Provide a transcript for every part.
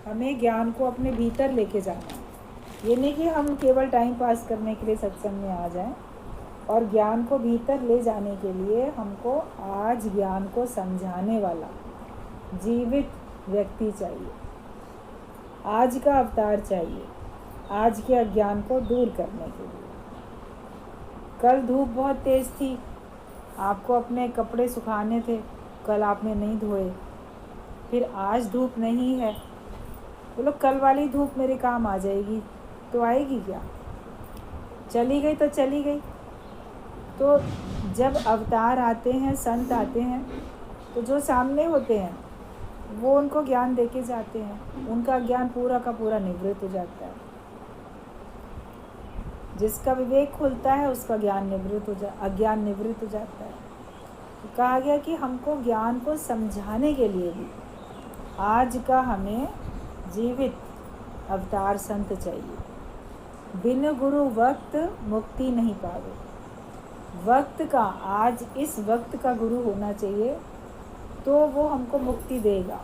हमें ज्ञान को अपने भीतर लेके जाना है। ये नहीं कि हम केवल टाइम पास करने के लिए सत्संग में आ जाएं, और ज्ञान को भीतर ले जाने के लिए हमको आज ज्ञान को समझाने वाला जीवित व्यक्ति चाहिए, आज का अवतार चाहिए, आज के अज्ञान को दूर करने के लिए। कल धूप बहुत तेज़ थी, आपको अपने कपड़े सुखाने थे, कल आपने नहीं धोए। फिर आज धूप नहीं है, बोलो कल वाली धूप मेरे काम आ जाएगी, तो आएगी क्या? चली गई तो चली गई। तो जब अवतार आते हैं, संत आते हैं, तो जो सामने होते हैं वो उनको ज्ञान देके जाते हैं, उनका ज्ञान पूरा का पूरा निवृत्त हो जाता है। जिसका विवेक खुलता है उसका ज्ञान अज्ञान निवृत्त हो जाता है। तो कहा गया कि हमको ज्ञान को समझाने के लिए भी आज का हमें जीवित अवतार संत चाहिए। बिन गुरु वक्त मुक्ति नहीं पावे। वक्त का, आज इस वक्त का गुरु होना चाहिए, तो वो हमको मुक्ति देगा।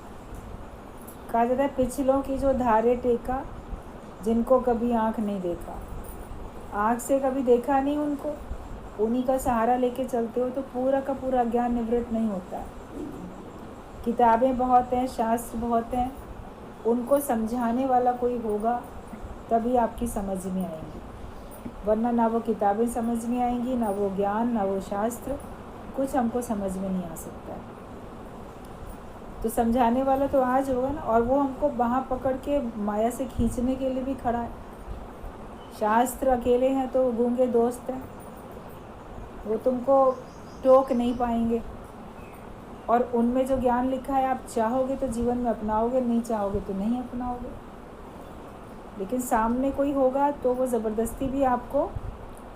कहा जाता है पिछलों की जो धारे टेका, जिनको कभी आँख नहीं देखा, आँख से कभी देखा नहीं उनको, उन्हीं का सहारा लेके चलते हो तो पूरा का पूरा ज्ञान निवृत्त नहीं होता। किताबें बहुत हैं, शास्त्र बहुत हैं, उनको समझाने वाला कोई होगा तभी आपकी समझ में आएंगी, वरना ना वो किताबें समझ में आएंगी, ना वो ज्ञान, ना वो शास्त्र, कुछ हमको समझ में नहीं आ सकता है। तो समझाने वाला तो आज होगा ना, और वो हमको वहाँ पकड़ के माया से खींचने के लिए भी खड़ा है। शास्त्र अकेले हैं तो गूंगे दोस्त हैं, वो तुमको टोक नहीं पाएंगे, और उनमें जो ज्ञान लिखा है आप चाहोगे तो जीवन में अपनाओगे, नहीं चाहोगे तो नहीं अपनाओगे। लेकिन सामने कोई होगा तो वो ज़बरदस्ती भी आपको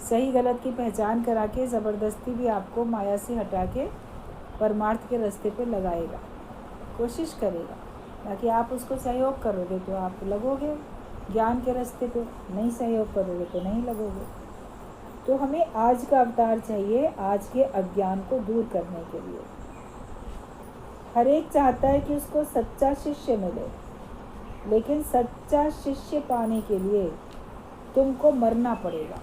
सही गलत की पहचान करा के, ज़बरदस्ती भी आपको माया से हटा के परमार्थ के रास्ते पे लगाएगा, कोशिश करेगा। ताकि आप उसको सहयोग करोगे तो आप लगोगे ज्ञान के रास्ते पे, नहीं सहयोग करोगे तो नहीं लगोगे। तो हमें आज का अवतार चाहिए, आज के अज्ञान को दूर करने के लिए। हर एक चाहता है कि उसको सच्चा शिष्य मिले, लेकिन सच्चा शिष्य पाने के लिए तुमको मरना पड़ेगा।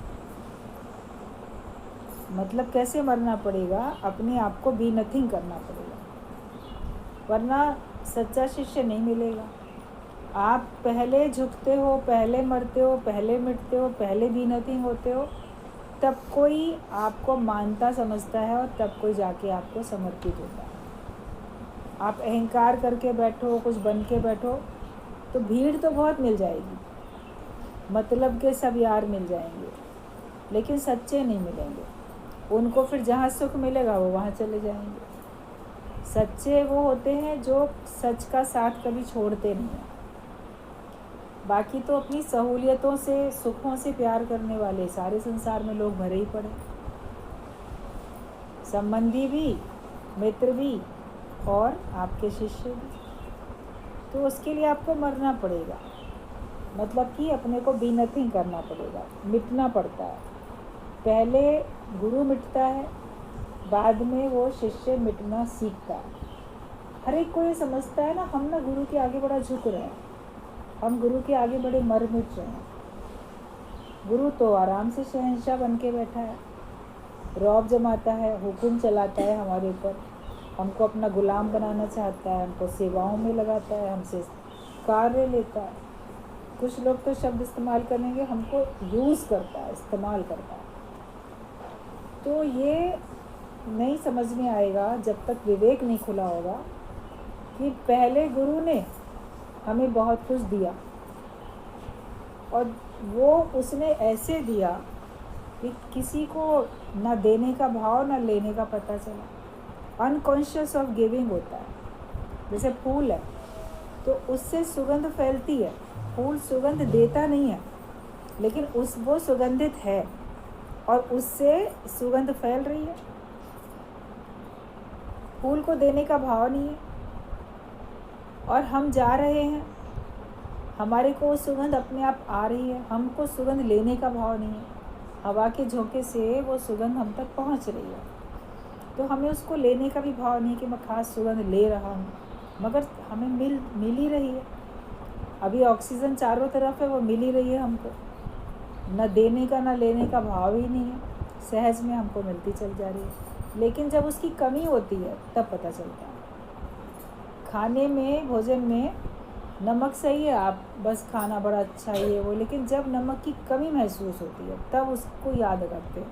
मतलब कैसे मरना पड़ेगा? अपने आप को बी नथिंग करना पड़ेगा, वरना सच्चा शिष्य नहीं मिलेगा। आप पहले झुकते हो, पहले मरते हो, पहले मिटते हो, पहले बी नथिंग होते हो, तब कोई आपको मानता समझता है और तब कोई जाके आपको समर्पित होता है। आप अहंकार करके बैठो, कुछ बन के बैठो, तो भीड़ तो बहुत मिल जाएगी, मतलब के सब यार मिल जाएंगे, लेकिन सच्चे नहीं मिलेंगे। उनको फिर जहाँ सुख मिलेगा वो वहाँ चले जाएंगे। सच्चे वो होते हैं जो सच का साथ कभी छोड़ते नहीं हैं। बाकी तो अपनी सहूलियतों से, सुखों से प्यार करने वाले सारे संसार में लोग भरे ही पड़े, संबंधी भी, मित्र भी और आपके शिष्य भी। तो उसके लिए आपको मरना पड़ेगा, मतलब कि अपने को बी नथिंग करना पड़ेगा, मिटना पड़ता है। पहले गुरु मिटता है, बाद में वो शिष्य मिटना सीखता है। हर एक को ये समझता है ना, हम ना गुरु के आगे बड़ा झुक रहे हैं, हम गुरु के आगे बड़े मर मिट रहे हैं। गुरु तो आराम से शहंशाह बन के बैठा है, रौब जमाता है, हुक्म चलाता है हमारे ऊपर, हमको अपना गुलाम बनाना चाहता है, हमको सेवाओं में लगाता है, हमसे कार्य लेता है। कुछ लोग तो शब्द इस्तेमाल करेंगे, हमको यूज़ करता है, इस्तेमाल करता है। तो ये नहीं समझ में आएगा जब तक विवेक नहीं खुला होगा कि पहले गुरु ने हमें बहुत कुछ दिया, और वो उसने ऐसे दिया कि किसी को ना देने का भाव ना लेने का पता चला। अनकॉन्शियस ऑफ गिविंग होता है। जैसे फूल है तो उससे सुगंध फैलती है, फूल सुगंध देता नहीं है, लेकिन वो सुगंधित है और उससे सुगंध फैल रही है। फूल को देने का भाव नहीं है, और हम जा रहे हैं, हमारे को सुगंध अपने आप आ रही है, हमको सुगंध लेने का भाव नहीं है। हवा के झोंके से वो सुगंध हम तक पहुंच रही है, तो हमें उसको लेने का भी भाव नहीं कि मैं खास सुगंध ले रहा हूँ, मगर हमें मिल ही रही है। अभी ऑक्सीजन चारों तरफ है, वो मिल ही रही है हमको, न देने का न लेने का भाव ही नहीं है, सहज में हमको मिलती चल जा रही है। लेकिन जब उसकी कमी होती है तब पता चलता है। खाने में, भोजन में नमक सही है, आप बस खाना बड़ा अच्छा ही है वो, लेकिन जब नमक की कमी महसूस होती है तब उसको याद करते हैं,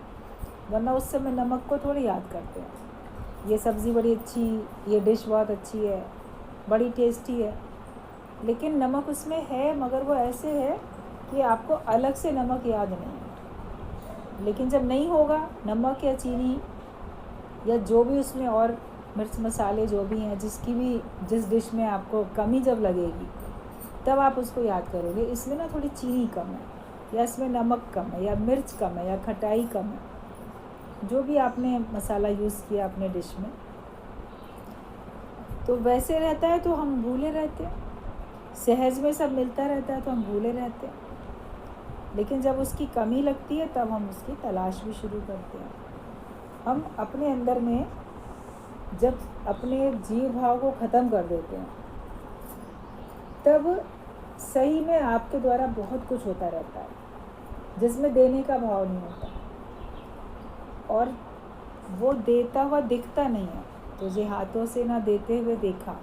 वरना उस समय नमक को थोड़ी याद करते हैं। ये सब्ज़ी बड़ी अच्छी, ये डिश बहुत अच्छी है, बड़ी टेस्टी है, लेकिन नमक उसमें है, मगर वो ऐसे है कि आपको अलग से नमक याद नहीं है। लेकिन जब नहीं होगा नमक या चीनी या जो भी उसमें और मिर्च मसाले जो भी हैं, जिस डिश में आपको कमी जब लगेगी तब आप उसको याद करोगे, इसमें ना थोड़ी चीनी कम है, या इसमें नमक कम है, या मिर्च कम है, या खटाई कम है, जो भी आपने मसाला यूज़ किया अपने डिश में, तो वैसे रहता है तो हम भूले रहते हैं। सहज में सब मिलता रहता है तो हम भूले रहते हैं, लेकिन जब उसकी कमी लगती है तब हम उसकी तलाश भी शुरू करते हैं। हम अपने अंदर में जब अपने जीव भाव को ख़त्म कर देते हैं तब सही में आपके द्वारा बहुत कुछ होता रहता है जिसमें देने का भाव नहीं होता, और वो देता हुआ दिखता नहीं है। तुझे हाथों से ना देते हुए देखा,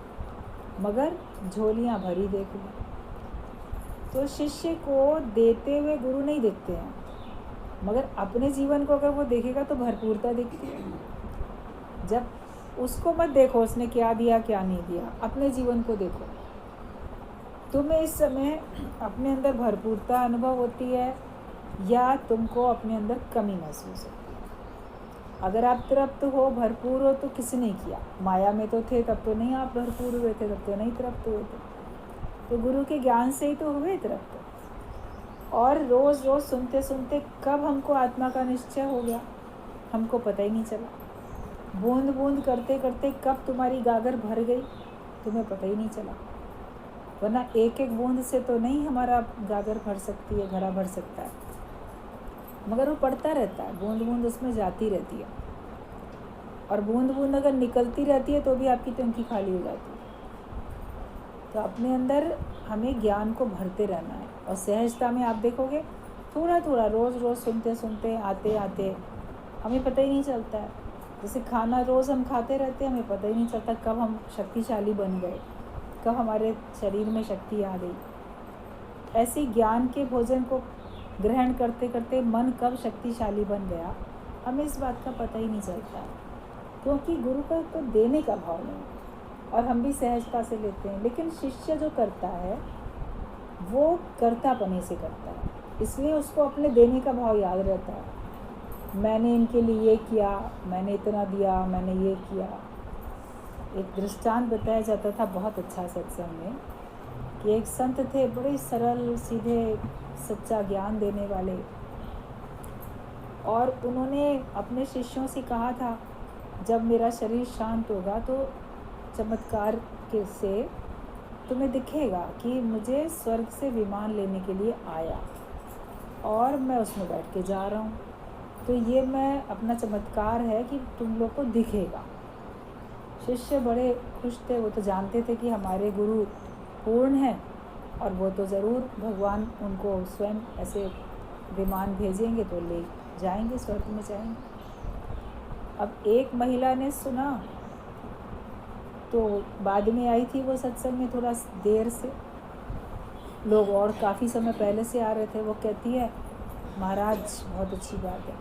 मगर झोलियाँ भरी देख ली। तो शिष्य को देते हुए गुरु नहीं दिखते हैं, मगर अपने जीवन को अगर वो देखेगा तो भरपूरता दिखती है। जब उसको मत देखो उसने क्या दिया क्या नहीं दिया, अपने जीवन को देखो। तुम्हें इस समय अपने अंदर भरपूरता अनुभव होती है या तुमको अपने अंदर कमी महसूस होती है। अगर आप तृप्त हो, भरपूर हो, तो किसने किया? माया में तो थे तब तो नहीं आप भरपूर हुए थे, तब तो नहीं तृप्त हुए थे, तो गुरु के ज्ञान से ही तो हुए तृप्त। और रोज़ रोज़ सुनते सुनते कब हमको आत्मा का निश्चय हो गया हमको पता ही नहीं चला। बूंद बूंद करते करते कब तुम्हारी गागर भर गई तुम्हें पता ही नहीं चला। वरना एक एक बूंद से तो नहीं हमारा गागर भर सकती है, घड़ा भर सकता है, मगर वो पड़ता रहता है, बूंद बूंद उसमें जाती रहती है, और बूंद बूंद अगर निकलती रहती है तो भी आपकी टंकी खाली हो जाती है। तो अपने अंदर हमें ज्ञान को भरते रहना है, और सहजता में आप देखोगे थोड़ा थोड़ा रोज़ रोज़ सुनते सुनते आते आते हमें पता ही नहीं चलता है। जैसे खाना रोज़ हम खाते रहते हैं, हमें पता ही नहीं चलता कब हम शक्तिशाली बन गए, कब हमारे शरीर में शक्ति आ गई। ऐसे ज्ञान के भोजन को ग्रहण करते करते मन कब शक्तिशाली बन गया हमें इस बात का पता ही नहीं चलता, क्योंकि गुरु का तो देने का भाव नहीं, और हम भी सहजता से लेते हैं। लेकिन शिष्य जो करता है वो कर्तापने से करता है, इसलिए उसको अपने देने का भाव याद रहता है। मैंने इनके लिए ये किया, मैंने इतना दिया, मैंने ये किया। एक दृष्टांत बताया जाता था बहुत अच्छा सत्संग में, कि एक संत थे, बड़े सरल सीधे सच्चा ज्ञान देने वाले, और उन्होंने अपने शिष्यों से कहा था जब मेरा शरीर शांत होगा तो चमत्कार के से तुम्हें दिखेगा कि मुझे स्वर्ग से विमान लेने के लिए आया और मैं उसमें बैठ के जा रहा हूँ, तो ये मैं अपना चमत्कार है कि तुम लोग को दिखेगा। शिष्य बड़े खुश थे, वो तो जानते थे कि हमारे गुरु पूर्ण हैं और वो तो ज़रूर भगवान उनको स्वयं ऐसे विमान भेजेंगे तो ले जाएंगे, स्वर्ग में जाएंगे। अब एक महिला ने सुना तो बाद में आई थी वो सत्संग में, थोड़ा देर से, लोग और काफ़ी समय पहले से आ रहे थे। वो कहती है महाराज बहुत अच्छी बात है,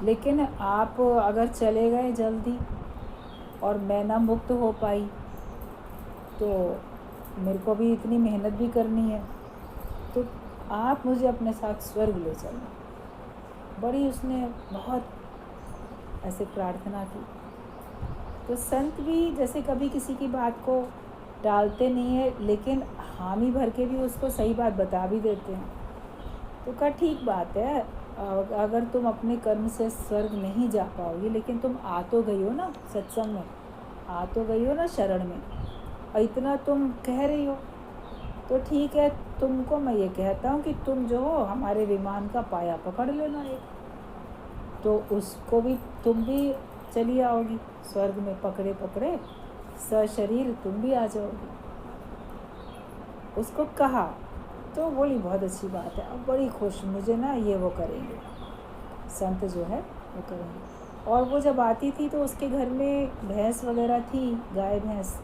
लेकिन आप अगर चले गए जल्दी और मैं ना मुक्त हो पाई तो मेरे को भी इतनी मेहनत भी करनी है, तो आप मुझे अपने साथ स्वर्ग ले चलना। बड़ी उसने बहुत ऐसे प्रार्थना की। तो संत भी जैसे कभी किसी की बात को टालते नहीं है, लेकिन हामी भर के भी उसको सही बात बता भी देते हैं। तो कहा ठीक बात है, अगर तुम अपने कर्म से स्वर्ग नहीं जा पाओगी, लेकिन तुम आ तो गई हो ना सत्संग में, आ तो गई हो ना शरण में, और इतना तुम कह रही हो, तो ठीक है, तुमको मैं ये कहता हूँ कि तुम जो हो हमारे विमान का पाया पकड़ लेना एक, तो उसको भी तुम भी चली आओगी स्वर्ग में, पकड़े पकड़े सशरीर तुम भी आ जाओगी। उसको कहा तो बोली बहुत अच्छी बात है, अब बड़ी खुश, मुझे ना ये वो करेंगे, संत जो है वो करेंगे। और वो जब आती थी तो उसके घर में भैंस वगैरह थी, गाय भैंस,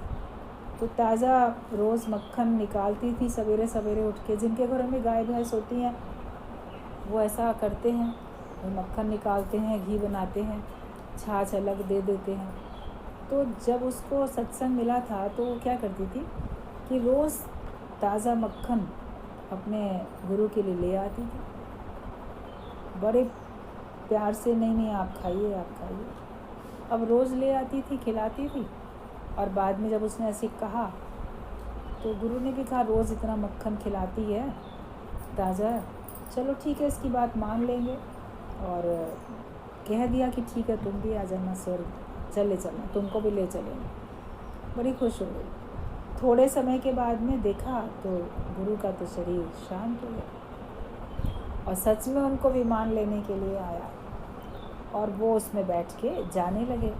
तो ताज़ा रोज़ मक्खन निकालती थी सवेरे सवेरे उठ के। जिनके घरों में गाय भैंस होती हैं वो ऐसा करते हैं, वो मक्खन निकालते हैं, घी बनाते हैं, छाछ अलग दे देते हैं। तो जब उसको सत्संग मिला था तो वो क्या करती थी कि रोज़ ताज़ा मक्खन अपने गुरु के लिए ले आती थी, बड़े प्यार से, नहीं आप खाइए, आप खाइए। अब रोज़ ले आती थी, खिलाती थी। और बाद में जब उसने ऐसे कहा तो गुरु ने भी कहा रोज़ इतना मक्खन खिलाती है ताज़ा, चलो ठीक है, इसकी बात मान लेंगे। और कह दिया कि ठीक है, तुम भी आ जाना स्वर्ग, चले चलना, तुमको भी ले चलेंगे। बड़ी खुश हो गई। थोड़े समय के बाद में देखा तो गुरु का तो शरीर शांत हो गया और सच में उनको विमान लेने के लिए आया और वो उसमें बैठ के जाने लगे।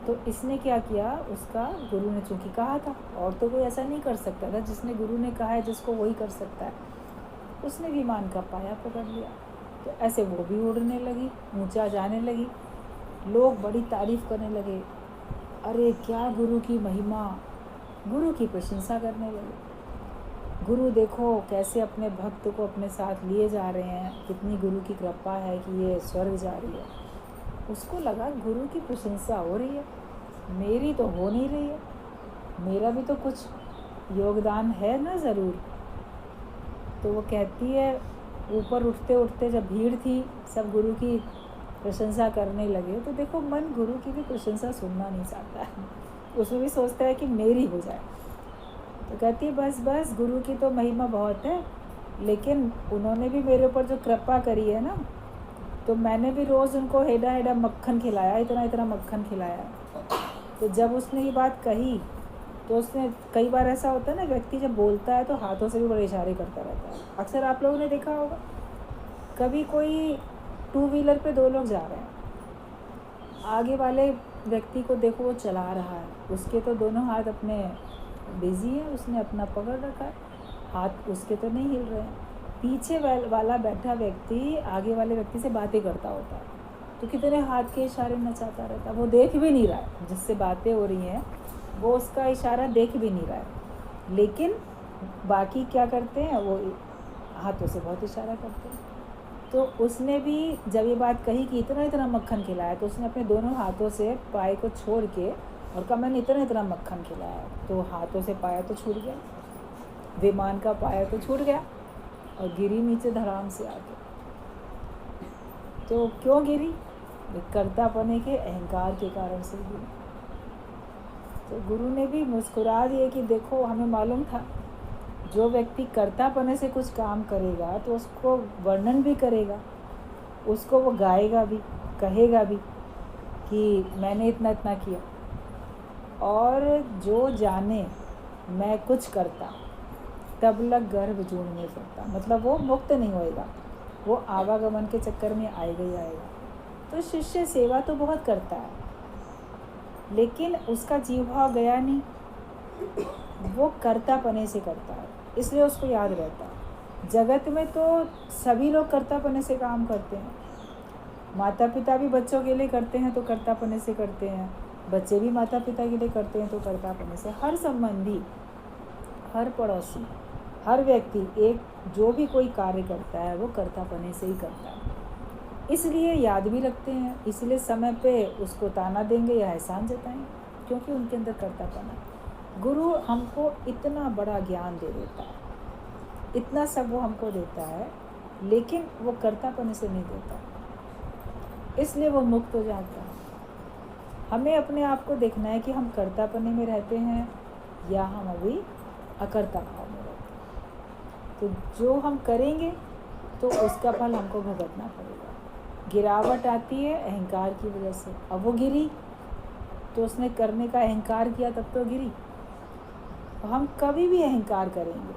तो इसने क्या किया, उसका गुरु ने चूँकि कहा था, और तो कोई ऐसा नहीं कर सकता था, जिसने गुरु ने कहा है जिसको वही कर सकता है, उसने विमान का पाया पकड़ लिया। तो ऐसे वो भी उड़ने लगी, ऊंचा जाने लगी। लोग बड़ी तारीफ़ करने लगे, अरे क्या गुरु की महिमा, गुरु की प्रशंसा करने लगे। गुरु देखो कैसे अपने भक्त को अपने साथ लिए जा रहे हैं, कितनी गुरु की कृपा है कि ये स्वर्ग जा रही है। उसको लगा गुरु की प्रशंसा हो रही है, मेरी तो हो नहीं रही है, मेरा भी तो कुछ योगदान है ना ज़रूर। तो वो कहती है, ऊपर उठते उठते जब भीड़ थी, सब गुरु की प्रशंसा करने लगे, तो देखो मन गुरु की भी प्रशंसा सुनना नहीं चाहता है, उसमें भी सोचता है कि मेरी हो जाए। तो कहती है बस बस, गुरु की तो महिमा बहुत है, लेकिन उन्होंने भी मेरे ऊपर जो कृपा करी है ना, तो मैंने भी रोज़ उनको हेडा हेडा मक्खन खिलाया, इतना इतना मक्खन खिलाया। तो जब उसने ये बात कही तो उसने, कई बार ऐसा होता है ना, व्यक्ति जब बोलता है तो हाथों से भी बड़े इशारे करता रहता है। अक्सर आप लोगों ने देखा होगा, कभी कोई 2 व्हीलर पे 2 लोग जा रहे हैं, आगे वाले व्यक्ति को देखो वो चला रहा है, उसके तो दोनों हाथ अपने बिजी हैं, उसने अपना पकड़ रखा है, हाथ उसके तो नहीं हिल रहे हैं। पीछे वाला बैठा व्यक्ति आगे वाले व्यक्ति से बातें करता होता है, तो कितने हाथ के इशारे नचाता रहता है, वो देख भी नहीं रहा है जिससे बातें हो रही हैं, वो उसका इशारा देख भी नहीं रहा है, लेकिन बाकी क्या करते हैं, वो हाथों से बहुत इशारा करते हैं। तो उसने भी जब ये बात कही कि इतना इतना मक्खन खिलाया, तो उसने अपने दोनों हाथों से पाए को छोड़ के और कहा मैंने इतना इतना मक्खन खिलाया। तो हाथों से पाया तो छूट गया, विमान का पाया तो छूट गया और गिरी नीचे धड़ाम से आके। तो क्यों गिरी? कर्तापने के अहंकार के कारण से गिरी। तो गुरु ने भी मुस्कुरा दिए कि देखो, हमें मालूम था जो व्यक्ति कर्तापने से कुछ काम करेगा तो उसको वर्णन भी करेगा, उसको वो गाएगा भी, कहेगा भी कि मैंने इतना इतना किया। और जो जाने मैं कुछ करता तब लग गर्भ जून में करता, मतलब वो मुक्त नहीं होएगा, वो आवागमन के चक्कर में आएगा ही आएगा। तो शिष्य सेवा तो बहुत करता है, लेकिन उसका जीव भाव गया नहीं, वो कर्तापने से करता है, इसलिए उसको याद रहता है। जगत में तो सभी लोग कर्तापने से काम करते हैं, माता पिता भी बच्चों के लिए करते हैं तो कर्तापने से करते हैं, बच्चे भी माता पिता के लिए करते हैं तो कर्तापने से। हर संबंधी, हर पड़ोसी, हर व्यक्ति एक जो भी कोई कार्य करता है वो कर्तापने से ही करता है, इसलिए याद भी रखते हैं, इसलिए समय पे उसको ताना देंगे या एहसान जताएंगे, क्योंकि उनके अंदर कर्तापना है। गुरु हमको इतना बड़ा ज्ञान दे देता है, इतना सब वो हमको देता है, लेकिन वो कर्तापने से नहीं देता, इसलिए वो मुक्त हो जाता है। हमें अपने आप को देखना है कि हम कर्तापने में रहते हैं या हम अभी अकर्ता भाव में रहते हैं। तो जो हम करेंगे तो उसका फल हमको भुगतना पड़ेगा। गिरावट आती है अहंकार की वजह से, अब वो गिरी तो उसने करने का अहंकार किया तब तो गिरी। हम कभी भी अहंकार करेंगे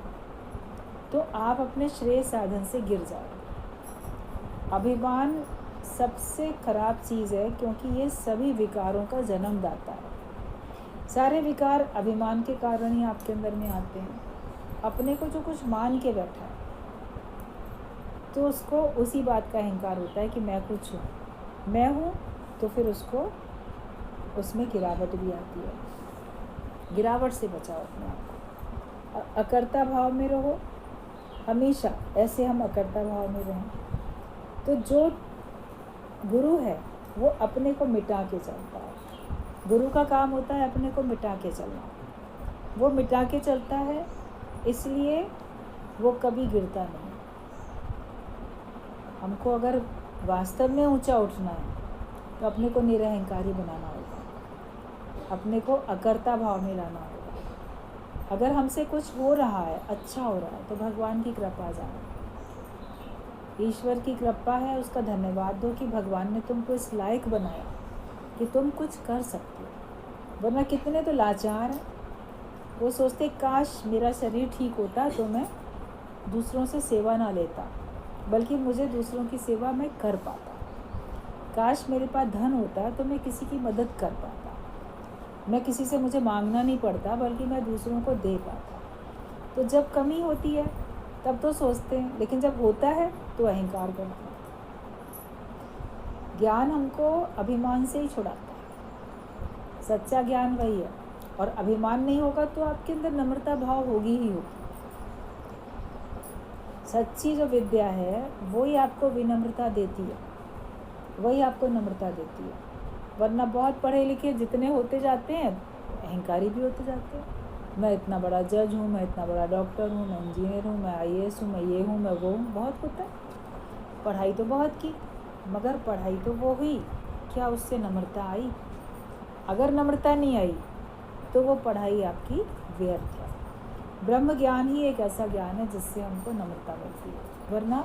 तो आप अपने श्रेय साधन से गिर जाओगे। अभिमान सबसे खराब चीज़ है, क्योंकि ये सभी विकारों का जन्मदाता है। सारे विकार अभिमान के कारण ही आपके अंदर में आते हैं। अपने को जो कुछ मान के बैठा है तो उसको उसी बात का अहंकार होता है कि मैं कुछ हूँ, मैं हूँ, तो फिर उसको उसमें गिरावट भी आती है। गिरावट से बचाओ अपने आप को, अकर्ता भाव में रहो हमेशा। ऐसे हम अकर्ता भाव में रहें तो जो गुरु है वो अपने को मिटा के चलता है। गुरु का काम होता है अपने को मिटा के चलना। वो मिटा के चलता है, इसलिए वो कभी गिरता नहीं। हमको अगर वास्तव में ऊंचा उठना है तो अपने को निरहंकारी बनाना होगा, अपने को अकर्ता भाव में लाना होगा। अगर हमसे कुछ हो रहा है, अच्छा हो रहा है, तो भगवान की कृपा जानो, ईश्वर की कृपा है, उसका धन्यवाद दो कि भगवान ने तुमको इस लायक बनाया कि तुम कुछ कर सकते हो। वरना कितने तो लाचार हैं, वो सोचते काश मेरा शरीर ठीक होता तो मैं दूसरों से सेवा ना लेता, बल्कि मुझे दूसरों की सेवा मैं कर पाता। काश मेरे पास धन होता तो मैं किसी की मदद कर पाता, मैं किसी से मुझे मांगना नहीं पड़ता, बल्कि मैं दूसरों को दे पाता। तो जब कमी होती है तब तो सोचते हैं, लेकिन जब होता है तो अहंकार करते हैं। ज्ञान हमको अभिमान से ही छुड़ाता है, सच्चा ज्ञान वही है। और अभिमान नहीं होगा तो आपके अंदर नम्रता भाव होगी ही होगी। सच्ची जो विद्या है वही आपको विनम्रता देती है, वही आपको नम्रता देती है। वरना बहुत पढ़े लिखे जितने होते जाते हैं अहंकारी भी होते जाते हैं। मैं इतना बड़ा जज हूँ, मैं इतना बड़ा डॉक्टर हूँ, मैं इंजीनियर हूँ, मैं IAS हूँ, मैं ये हूँ, मैं वो हूँ। बहुत होता है, पढ़ाई तो बहुत की, मगर पढ़ाई तो वो हुई, क्या उससे नम्रता आई? अगर नम्रता नहीं आई तो वो पढ़ाई आपकी व्यर्थ है। ब्रह्म ज्ञान ही एक ऐसा ज्ञान है जिससे हमको नम्रता मिलती है, वरना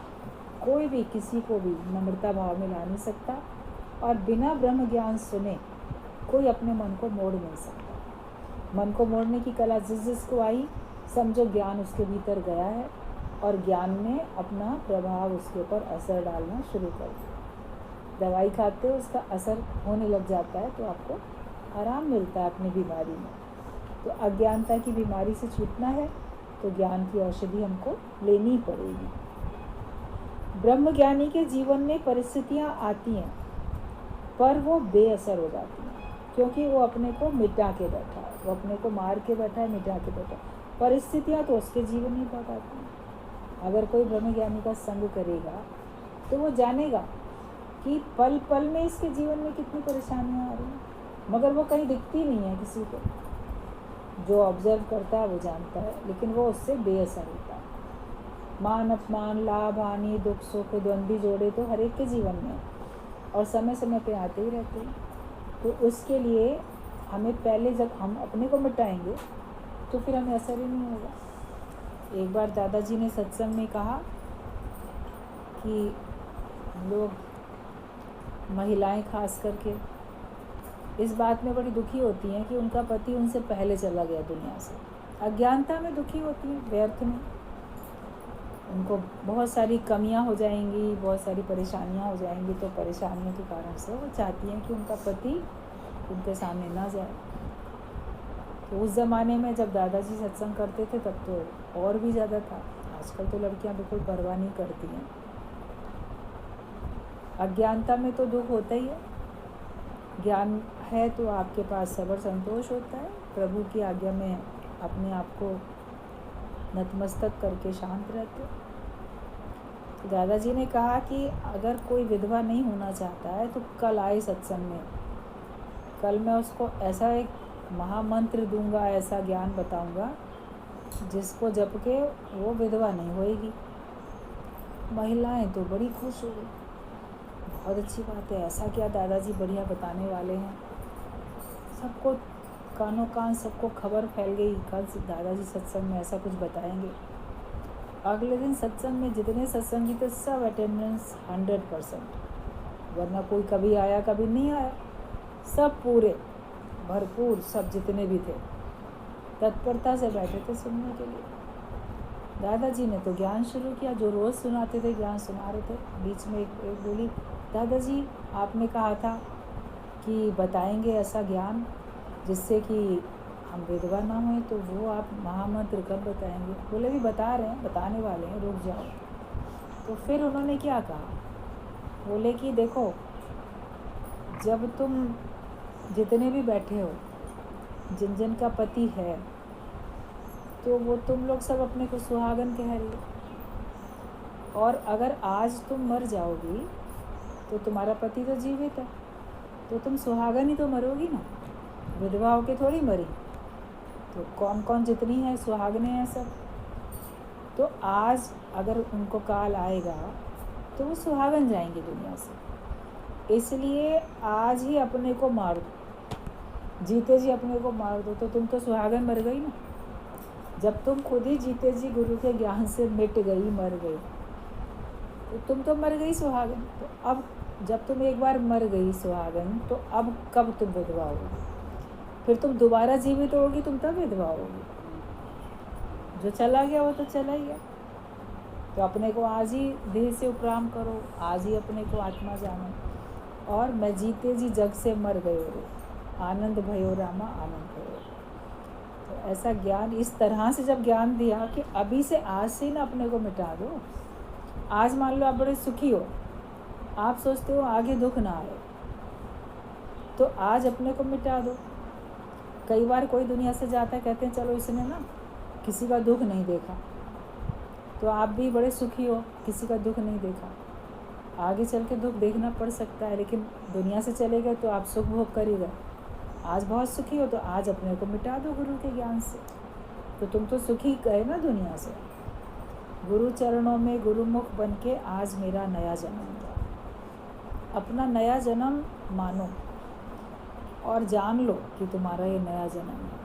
कोई भी किसी को भी नम्रता भाव में ला नहीं सकता। और बिना ब्रह्म ज्ञान सुने कोई अपने मन को मोड़ नहीं सकता। मन को मोड़ने की कला जिसको आई, समझो ज्ञान उसके भीतर गया है और ज्ञान ने अपना प्रभाव उसके ऊपर असर डालना शुरू कर दिया। दवाई खाते हो उसका असर होने लग जाता है तो आपको आराम मिलता है अपनी बीमारी में। तो अज्ञानता की बीमारी से छूटना है तो ज्ञान की औषधि हमको लेनी पड़ेगी। ब्रह्मज्ञानी के जीवन में परिस्थितियाँ आती हैं पर वो बेअसर हो जाती हैं, क्योंकि वो अपने को मिटा के बैठा है, वो अपने को मार के बैठा है, मिटा के बैठा है। परिस्थितियाँ तो उसके जीवन में बहुत आती हैं। अगर कोई ब्रह्मज्ञानी का संग करेगा तो वो जानेगा कि पल पल में इसके जीवन में कितनी परेशानियाँ आ रही हैं, मगर वो कहीं दिखती नहीं है किसी को। जो ऑब्जर्व करता है वो जानता है, लेकिन वो उससे बेअसर होता है। मान अपमान, लाभ हानि, दुख सुख, द्वंद्वी जोड़े तो हर एक के जीवन में और समय समय पे आते ही रहते हैं। तो उसके लिए हमें पहले जब हम अपने को मिटाएंगे तो फिर हमें असर ही नहीं होगा। एक बार दादाजी ने सत्संग में कहा कि लोग, महिलाएं खास करके, इस बात में बड़ी दुखी होती हैं कि उनका पति उनसे पहले चला गया दुनिया से। अज्ञानता में दुखी होती हैं, व्यर्थ में। उनको बहुत सारी कमियां हो जाएंगी, बहुत सारी परेशानियां हो जाएंगी, तो परेशानियों के कारण से वो चाहती हैं कि उनका पति उनके सामने ना जाए। तो उस ज़माने में जब दादाजी सत्संग करते थे तब तो और भी ज़्यादा था। आजकल तो लड़कियां बिल्कुल परवाह नहीं करती हैं। अज्ञानता में तो दुख होता ही है, ज्ञान है तो आपके पास सब्र संतोष होता है। प्रभु की आज्ञा में अपने आप को नतमस्तक करके शांत रहते। तो दादाजी ने कहा कि अगर कोई विधवा नहीं होना चाहता है तो कल आए सत्संग में, कल मैं उसको ऐसा एक महामंत्र दूंगा, ऐसा ज्ञान बताऊंगा जिसको जप के वो विधवा नहीं होएगी। महिलाएं तो बड़ी खुश हो गई, बहुत अच्छी बात है, ऐसा क्या दादाजी बढ़िया बताने वाले हैं। सबको कानों कान सबको खबर फैल गई, कल दादाजी सत्संग में ऐसा कुछ बताएंगे। अगले दिन सत्संग में जितने सत्संगी थे सब अटेंडेंस 100%, वरना कोई कभी आया कभी नहीं आया, सब पूरे भरपूर, सब जितने भी थे तत्परता से बैठे थे सुनने के लिए। दादाजी ने तो ज्ञान शुरू किया, जो रोज़ सुनाते थे ज्ञान सुना रहे थे। बीच में एक बोली, दादाजी आपने कहा था कि बताएंगे ऐसा ज्ञान जिससे कि हम विधवा ना हुए तो वो आप महामंत्र कब बताएंगे? बोले भी बता रहे हैं, बताने वाले हैं, रुक जाओ। तो फिर उन्होंने क्या कहा? बोले कि देखो, जब तुम जितने भी बैठे हो, जिन जिन का पति है, तो वो तुम लोग सब अपने को सुहागन कह रही हो। और अगर आज तुम मर जाओगी तो तुम्हारा पति तो जीवित है, तो तुम सुहागन ही तो मरोगी ना, विधवा होके थोड़ी मरी। तो कौन कौन जितनी है सुहागने हैं सब। तो आज अगर उनको काल आएगा तो वो सुहागन जाएंगे दुनिया से। इसलिए आज ही अपने को मार दो, जीते जी अपने को मार दो, तो तुम तो सुहागन मर गई ना। जब तुम खुद ही जीते जी गुरु के ज्ञान से मिट गई, मर गई, तो तुम तो मर गई सुहागन। तो अब जब तुम एक बार मर गई सुहागन, तो अब कब तुम विधवा होगी? फिर तुम दोबारा जीवित होगी, तुम तब विधवा होगी। जो चला गया वो तो चला ही गया। तो अपने को आज ही देह से उपराम करो, आज ही अपने को आत्मा जानो। और मैं जीते जी जग से मर गयो रे, आनंद भयो रामा आनंद भयो। तो ऐसा ज्ञान इस तरह से जब ज्ञान दिया कि अभी से आज से ना अपने को मिटा दो। आज मान लो आप बड़े सुखी हो, आप सोचते हो आगे दुख ना आए, तो आज अपने को मिटा दो। कई बार कोई दुनिया से जाता है, कहते हैं चलो इसने ना किसी का दुख नहीं देखा, तो आप भी बड़े सुखी हो, किसी का दुख नहीं देखा। आगे चल के दुख देखना पड़ सकता है, लेकिन दुनिया से चले गए तो आप सुख भोग कर ही गए। आज बहुत सुखी हो तो आज अपने को मिटा दो गुरु के ज्ञान से, तो तुम तो सुखी गए ना दुनिया से। गुरु चरणों में गुरुमुख बन के आज मेरा नया जन्म हुआ। अपना नया जन्म मानो और जान लो कि तुम्हारा ये नया जन्म है,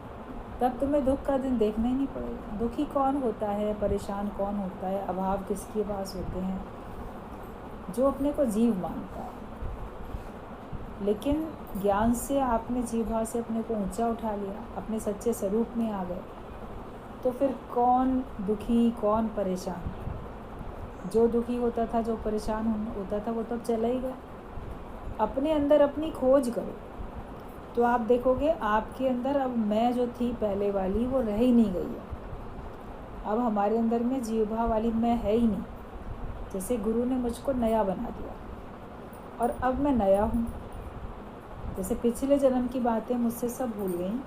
तब तुम्हें दुख का दिन देखना ही नहीं पड़ेगा। दुखी कौन होता है, परेशान कौन होता है, अभाव किसके पास होते हैं? जो अपने को जीव मानता है। लेकिन ज्ञान से आपने जीवा से अपने को ऊंचा उठा लिया, अपने सच्चे स्वरूप में आ गए, तो फिर कौन दुखी कौन परेशान? जो दुखी होता था, जो परेशान होता था, वो तब चला ही गया। अपने अंदर अपनी खोज करो तो आप देखोगे आपके अंदर अब मैं जो थी पहले वाली वो रह ही नहीं गई है। अब हमारे अंदर में जीवा वाली मैं है ही नहीं। जैसे गुरु ने मुझको नया बना दिया और अब मैं नया हूँ। जैसे पिछले जन्म की बातें मुझसे सब भूल गई,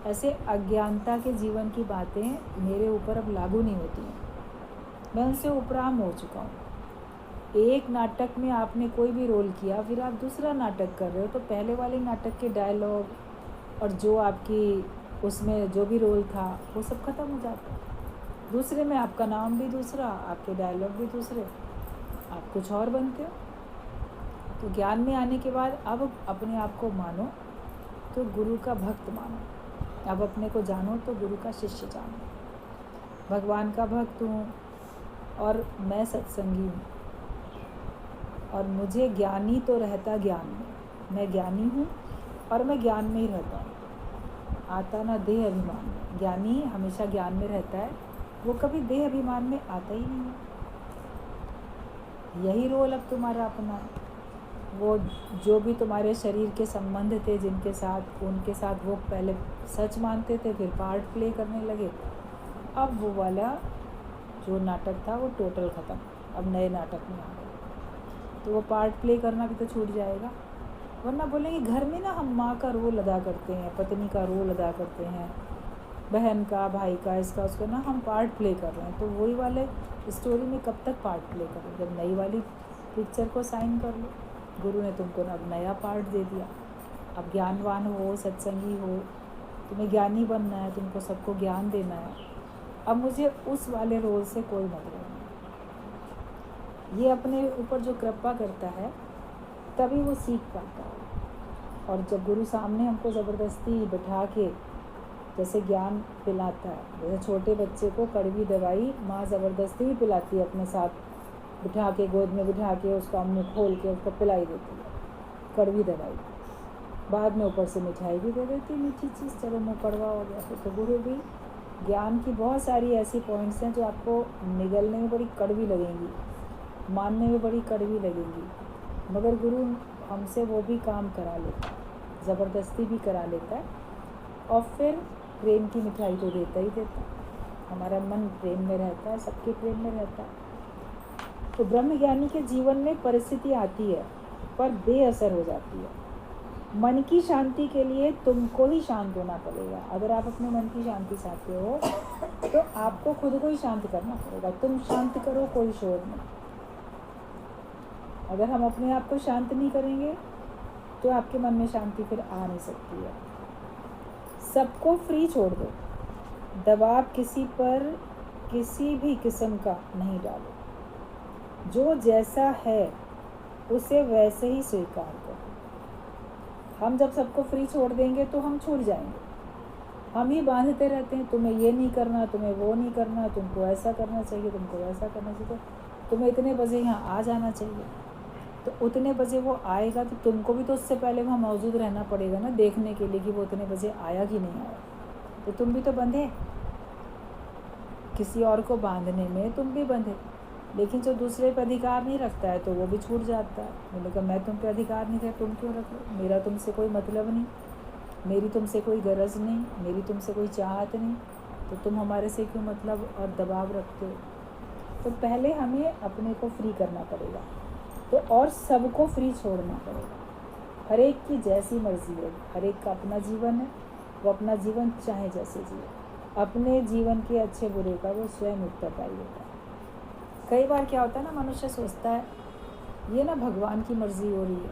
ऐसे अज्ञानता के जीवन की बातें मेरे ऊपर अब लागू नहीं होती हैं। मैं उनसे उपराम हो चुका हूँ। एक नाटक में आपने कोई भी रोल किया, फिर आप दूसरा नाटक कर रहे हो, तो पहले वाले नाटक के डायलॉग और जो आपकी उसमें जो भी रोल था वो सब खत्म हो जाता है। दूसरे में आपका नाम भी दूसरा, आपके डायलॉग भी दूसरे, आप कुछ और बनते हो। तो ज्ञान में आने के बाद अब अपने आप को मानो तो गुरु का भक्त मानो। अब अपने को जानो तो गुरु का शिष्य जानो। भगवान का भक्त हूँ और मैं सत्संगी हूँ, और मुझे ज्ञानी तो रहता ज्ञान में। मैं ज्ञानी हूँ और मैं ज्ञान में ही रहता हूँ। आता ना देह अभिमान में। ज्ञानी हमेशा ज्ञान में रहता है, वो कभी देह अभिमान में आता ही नहीं है। यही रोल अब तुम्हारा अपना है। वो जो भी तुम्हारे शरीर के संबंध थे जिनके साथ, उनके साथ वो पहले सच मानते थे, फिर पार्ट प्ले करने लगे। अब वो वाला जो नाटक था वो टोटल ख़त्म, अब नए नाटक में आ गए। तो वो पार्ट प्ले करना भी तो छूट जाएगा। वरना बोलेंगे घर में ना हम माँ का रोल अदा करते हैं, पत्नी का रोल अदा करते हैं, बहन का, भाई का, इसका उसका ना हम पार्ट प्ले कर रहे हैं। तो वही वाले स्टोरी में कब तक पार्ट प्ले करो? जब नई वाली पिक्चर को साइन कर लो। गुरु ने तुमको अब नया पार्ट दे दिया। अब ज्ञानवान हो, सत्संगी हो, तुम्हें ज्ञानी बनना है, तुमको सबको ज्ञान देना है। अब मुझे उस वाले रोल से कोई मतलब नहीं। ये अपने ऊपर जो कृपा करता है तभी वो सीख पाता है। और जब गुरु सामने हमको ज़बरदस्ती बिठा के जैसे ज्ञान पिलाता है, जैसे छोटे बच्चे को कड़वी दवाई माँ ज़बरदस्ती भी पिलाती है, अपने साथ बिठा के, गोद में बिठा के, उसका मुँह खोल के उसको पिलाई देती है कड़वी दवाई। बाद में ऊपर से मिठाई भी दे देती है, मीठी चीज़, चलो मुँह कड़वा हो गया। तो गुरु भी ज्ञान की बहुत सारी ऐसी पॉइंट्स हैं जो आपको निगलने में बड़ी कड़वी लगेंगी, मानने में बड़ी कड़वी लगेंगी, मगर गुरु हमसे वो भी काम करा लेता है, ज़बरदस्ती भी करा लेता है। और फिर प्रेम की मिठाई तो देता ही देता, हमारा मन प्रेम में रहता है, सबके प्रेम में रहता है। तो ब्रह्मज्ञानी के जीवन में परिस्थिति आती है पर बेअसर हो जाती है। मन की शांति के लिए तुमको ही शांत होना पड़ेगा। अगर आप अपने मन की शांति चाहते हो तो आपको खुद को ही शांत करना पड़ेगा। तुम शांत करो, कोई शोर नहीं। अगर हम अपने आप को शांत नहीं करेंगे तो आपके मन में शांति फिर आ नहीं सकती है। सबको फ्री छोड़ दो, दबाव किसी पर किसी भी किस्म का नहीं डालो। जो जैसा है उसे वैसे ही स्वीकार करो। हम जब सबको फ्री छोड़ देंगे तो हम छूट जाएंगे। हम ही बांधते रहते हैं, तुम्हें ये नहीं करना, तुम्हें वो नहीं करना, तुमको ऐसा करना चाहिए, तुमको वैसा करना चाहिए, तुम्हें इतने बजे यहाँ आ जाना चाहिए। तो उतने बजे वो आएगा तो तुमको भी तो उससे पहले वहाँ मौजूद रहना पड़ेगा ना, देखने के लिए कि वो उतने बजे आया कि नहीं आया। तो तुम भी तो बंधे, किसी और को बांधने में तुम भी बंधे। लेकिन जो दूसरे पे अधिकार नहीं रखता है तो वो भी छूट जाता है। मैंने कहा मैं तुम पे अधिकार नहीं था, तुम क्यों रख लो? मेरा तुमसे कोई मतलब नहीं, मेरी तुमसे कोई गरज नहीं, मेरी तुमसे कोई चाहत नहीं, तो तुम हमारे से क्यों मतलब और दबाव रखते हो? तो पहले हमें अपने को फ्री करना पड़ेगा, तो और सबको फ्री छोड़ना पड़ेगा। हर एक की जैसी मर्जी है, हर एक का अपना जीवन है, वो अपना जीवन चाहे जैसे जिए। अपने जीवन के अच्छे बुरे का वो स्वयं उत्तरदायी होता है। कई बार क्या होता है ना, मनुष्य सोचता है ये ना भगवान की मर्ज़ी हो रही है,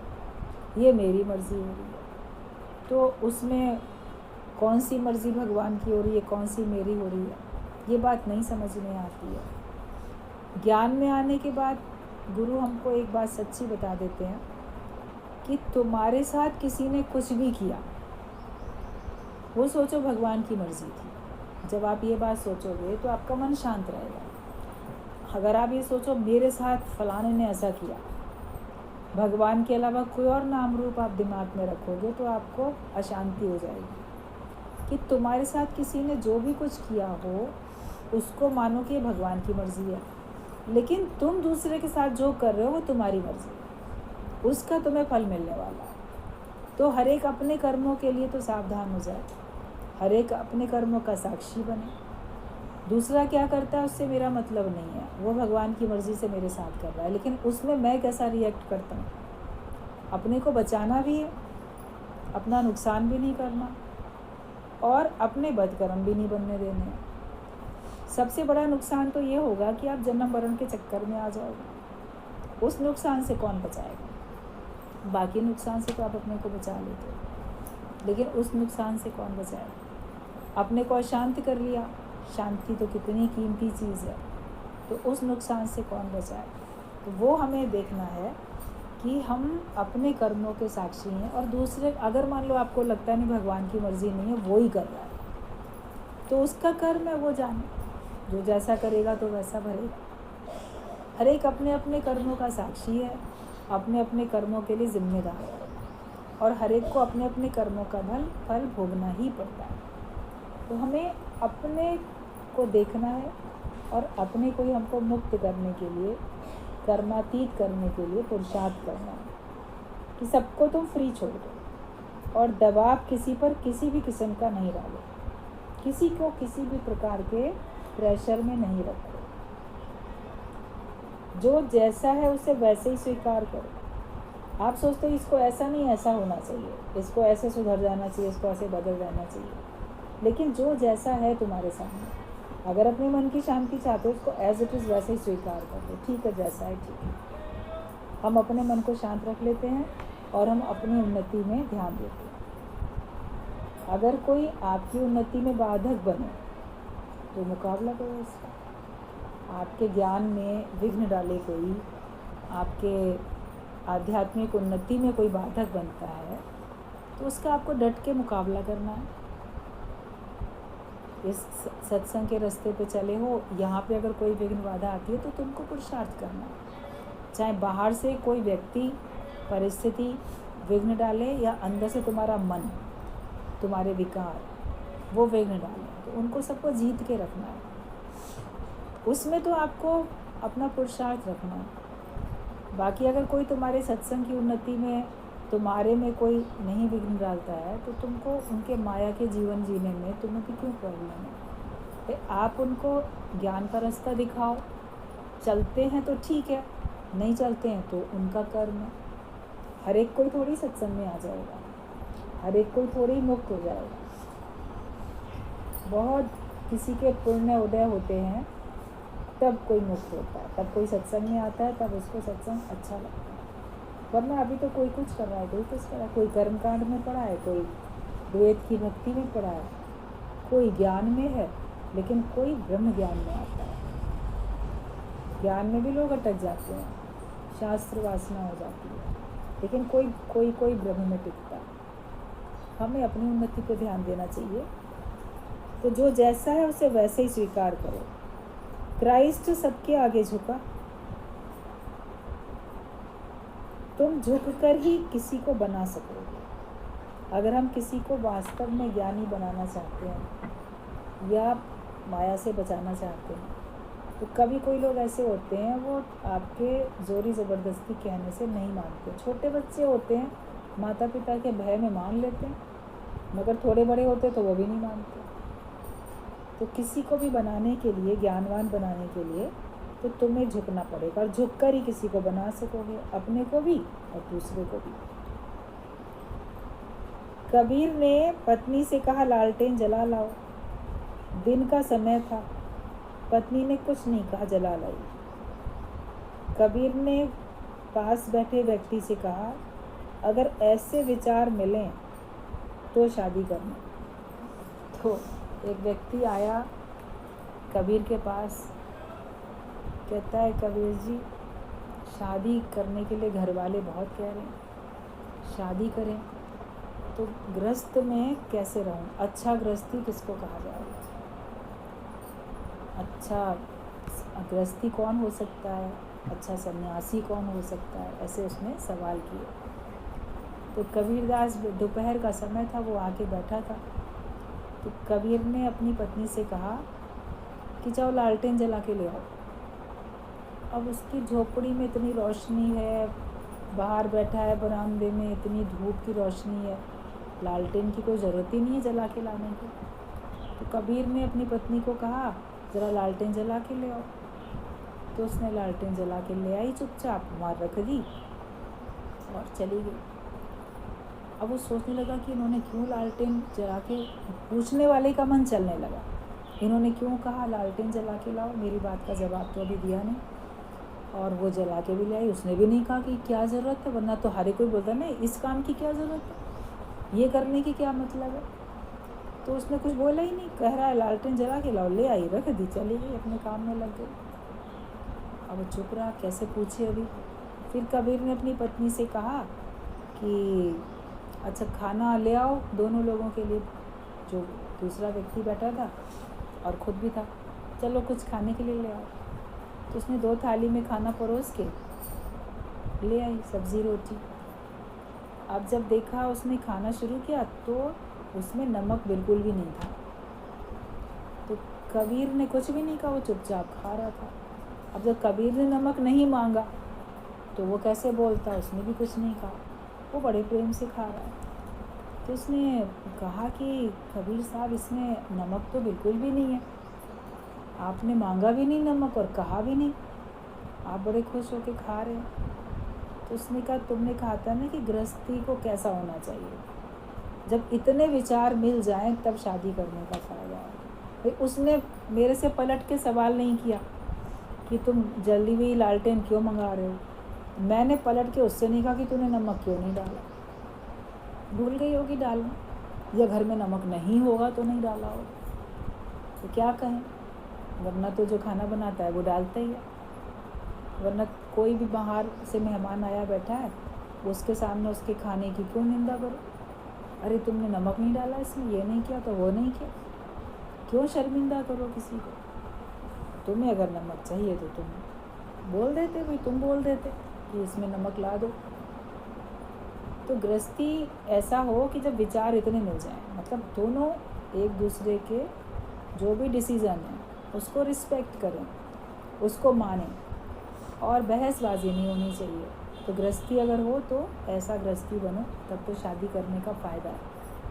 ये मेरी मर्ज़ी हो रही है। तो उसमें कौन सी मर्ज़ी भगवान की हो रही है, कौन सी मेरी हो रही है, ये बात नहीं समझ में आती है। ज्ञान में आने के बाद गुरु हमको एक बात सच्ची बता देते हैं कि तुम्हारे साथ किसी ने कुछ भी किया, वो सोचो भगवान की मर्ज़ी थी। जब आप ये बात सोचोगे तो आपका मन शांत रहेगा। अगर आप ये सोचो मेरे साथ फलाने ने ऐसा किया, भगवान के अलावा कोई और नाम रूप आप दिमाग में रखोगे तो आपको अशांति हो जाएगी। कि तुम्हारे साथ किसी ने जो भी कुछ किया हो उसको मानो कि भगवान की मर्ज़ी है, लेकिन तुम दूसरे के साथ जो कर रहे हो वो तुम्हारी मर्ज़ी है, उसका तुम्हें फल मिलने वाला है। तो हर एक अपने कर्मों के लिए तो सावधान हो जाए, हर एक अपने कर्मों का साक्षी बने। दूसरा क्या करता है उससे मेरा मतलब नहीं है, वो भगवान की मर्ज़ी से मेरे साथ कर रहा है, लेकिन उसमें मैं कैसा रिएक्ट करता हूँ। अपने को बचाना भी है, अपना नुकसान भी नहीं करना, और अपने बदकर्म भी नहीं बनने देने हैं। सबसे बड़ा नुकसान तो ये होगा कि आप जन्म मरण के चक्कर में आ जाओगे। उस नुकसान से कौन बचाएगा? बाकी नुकसान से तो आप अपने को बचा लेते हो, लेकिन उस नुकसान से कौन बचाएगा? अपने को अशांत कर लिया, शांति तो कितनी कीमती चीज़ है, तो उस नुकसान से कौन बचाए? तो वो हमें देखना है कि हम अपने कर्मों के साक्षी हैं। और दूसरे, अगर मान लो आपको लगता है नहीं भगवान की मर्ज़ी नहीं है, वो ही कर रहा है, तो उसका कर्म है वो जाने, जो जैसा करेगा तो वैसा भरेगा। हर एक अपने अपने कर्मों का साक्षी है, अपने अपने कर्मों के लिए जिम्मेदार है, और हर एक को अपने अपने कर्मों का फल भोगना ही पड़ता है। तो हमें अपने को देखना है और अपने को ही हमको मुक्त करने के लिए, कर्मातीत करने के लिए पुरुषार्थ करना है कि सबको तुम फ्री छोड़ दो और दबाव किसी पर किसी भी किस्म का नहीं डालो, किसी को किसी भी प्रकार के प्रेशर में नहीं रखो। जो जैसा है उसे वैसे ही स्वीकार करो। आप सोचते हो इसको ऐसा नहीं ऐसा होना चाहिए, इसको ऐसे सुधर जाना चाहिए, इसको ऐसे बदल जाना चाहिए, लेकिन जो जैसा है तुम्हारे सामने, अगर अपने मन की शांति चाहते हो उसको एज इट इज़ वैसे ही स्वीकार कर दो। ठीक है, जैसा है ठीक है। हम अपने मन को शांत रख लेते हैं और हम अपनी उन्नति में ध्यान देते हैं। अगर कोई आपकी उन्नति में बाधक बने तो मुकाबला करो उसका। आपके ज्ञान में विघ्न डाले कोई, आपके आध्यात्मिक उन्नति में कोई बाधक बनता है तो उसका आपको डट के मुकाबला करना है। इस सत्संग के रास्ते पे चले हो, यहाँ पे अगर कोई विघ्न बाधा आती है तो तुमको पुरुषार्थ करना है। चाहे बाहर से कोई व्यक्ति, परिस्थिति विघ्न डाले या अंदर से तुम्हारा मन, तुम्हारे विकार वो विघ्न डाले, तो उनको सबको जीत के रखना है। उसमें तो आपको अपना पुरुषार्थ रखना है। बाकी अगर कोई तुम्हारे सत्संग की उन्नति में तुम्हारे में कोई नहीं विघ्न डालता है तो तुमको उनके माया के जीवन जीने में तुम्हें भी क्यों प्रॉब्लम है? तो आप उनको ज्ञान का रास्ता दिखाओ। चलते हैं तो ठीक है, नहीं चलते हैं तो उनका कर्म है। हर एक कोई थोड़ी सत्संग में आ जाएगा, हर एक कोई थोड़ी मुक्त हो जाएगा। बहुत किसी के पुण्य उदय होते हैं तब कोई मुक्त होता है, तब कोई सत्संग में आता है, तब उसको सत्संग अच्छा लगता है। वरना अभी तो कोई कुछ कर रहा है, कोई कुछ कर रहा है, कोई कर्मकांड में पड़ा है, कोई द्वैत की भक्ति में पड़ा है, कोई ज्ञान में है, लेकिन कोई ब्रह्म ज्ञान में आता है। ज्ञान में भी लोग अटक जाते हैं, शास्त्र वासना हो जाती है, लेकिन कोई ब्रह्म में टिकता है। हमें अपनी उन्नति पे ध्यान देना चाहिए। तो जो जैसा है उसे वैसे ही स्वीकार करो। क्राइस्ट सबके आगे झुका, तुम झुककर ही किसी को बना सकोगे। अगर हम किसी को वास्तव में ज्ञानी बनाना चाहते हैं या माया से बचाना चाहते हैं, तो कभी कोई लोग ऐसे होते हैं वो आपके जोरी ज़बरदस्ती कहने से नहीं मानते। छोटे बच्चे होते हैं, माता पिता के भय में मान लेते हैं, मगर थोड़े बड़े होते तो वो भी नहीं मानते। तो किसी को भी बनाने के लिए, ज्ञानवान बनाने के लिए, तो तुम्हें झुकना पड़ेगा, और झुककर ही किसी को बना सकोगे, अपने को भी और दूसरे को भी। कबीर ने पत्नी से कहा, लालटेन जला लाओ। दिन का समय था, पत्नी ने कुछ नहीं कहा, जला लाई। कबीर ने पास बैठे व्यक्ति से कहा, अगर ऐसे विचार मिलें तो शादी करना। तो एक व्यक्ति आया कबीर के पास, कहता है, कबीर जी शादी करने के लिए घर वाले बहुत कह रहे हैं, शादी करें तो गृहस्थ में कैसे रहूं? अच्छा गृहस्थी किसको कहा जाएगा? अच्छा गृहस्थी कौन हो सकता है? अच्छा सन्यासी कौन हो सकता है? ऐसे उसने सवाल किए। तो कबीरदास, दोपहर का समय था, वो आके बैठा था। तो कबीर ने अपनी पत्नी से कहा कि जाओ लालटेन जला के ले आओ। अब उसकी झोपड़ी में इतनी रोशनी है, बाहर बैठा है बरामदे में, इतनी धूप की रोशनी है, लालटेन की कोई ज़रूरत ही नहीं है जला के लाने की। तो कबीर ने अपनी पत्नी को कहा, ज़रा लालटेन जला के ले आओ। तो उसने लालटेन जला के ले आई, चुपचाप मार रख दी और चली गई। अब वो सोचने लगा कि इन्होंने क्यों लालटेन जला के, पूछने वाले का मन चलने लगा, इन्होंने क्यों कहा लालटेन जला के लाओ? मेरी बात का जवाब तो अभी दिया नहीं। और वो जला के भी ले आई, उसने भी नहीं कहा कि क्या ज़रूरत है, वरना तो हर कोई बोलता नहीं इस काम की क्या ज़रूरत है, ये करने की क्या मतलब है। तो उसने कुछ बोला ही नहीं, कह रहा है लालटेन जला के लाओ, ले आई, रख दी, चली गई, अपने काम में लग गई। अब वो चुप रहा, कैसे पूछे अभी। फिर कबीर ने अपनी पत्नी से कहा कि अच्छा खाना ले आओ दोनों लोगों के लिए। जो दूसरा व्यक्ति बैठा था और ख़ुद भी था, चलो कुछ खाने के लिए ले आओ। तो उसने 2 थाली में खाना परोस के ले आई, सब्ज़ी रोटी। अब जब देखा उसने खाना शुरू किया तो उसमें नमक बिल्कुल भी नहीं था। तो कबीर ने कुछ भी नहीं कहा, वो चुपचाप खा रहा था। अब जब कबीर ने नमक नहीं मांगा तो वो कैसे बोलता, उसने भी कुछ नहीं कहा, वो बड़े प्रेम से खा रहा है। तो उसने कहा कि कबीर साहब इसमें नमक तो बिल्कुल भी नहीं है, आपने मांगा भी नहीं नमक और कहा भी नहीं, आप बड़े खुश होके खा रहे हैं। तो उसने कहा, तुमने कहा था ना कि गृहस्थी को कैसा होना चाहिए, जब इतने विचार मिल जाएं तब शादी करने का फ़ायदा है। भाई उसने मेरे से पलट के सवाल नहीं किया कि तुम जल्दी हुई लालटेन क्यों मंगा रहे हो। मैंने पलट के उससे नहीं कहा कि तूने नमक क्यों नहीं डाला, भूल गई होगी डालना, या घर में नमक नहीं होगा तो नहीं डाला हो, तो क्या कहें। वरना तो जो खाना बनाता है वो डालता ही है, वरना कोई भी बाहर से मेहमान आया बैठा है, उसके सामने उसके खाने की क्यों निंदा करो। अरे तुमने नमक नहीं डाला इसमें, ये नहीं किया तो वो नहीं किया, क्यों शर्मिंदा करो किसी को। तुम्हें अगर नमक चाहिए तो तुम बोल देते, भाई तुम बोल देते कि इसमें नमक ला दो। तो गृहस्थी ऐसा हो कि जब विचार इतने मिल जाएं, मतलब दोनों एक दूसरे के जो भी डिसीज़न है उसको रिस्पेक्ट करें, उसको मानें, और बहसबाजी नहीं होनी चाहिए। तो गृहस्थी अगर हो तो ऐसा गृहस्थी बनो, तब तो शादी करने का फ़ायदा है,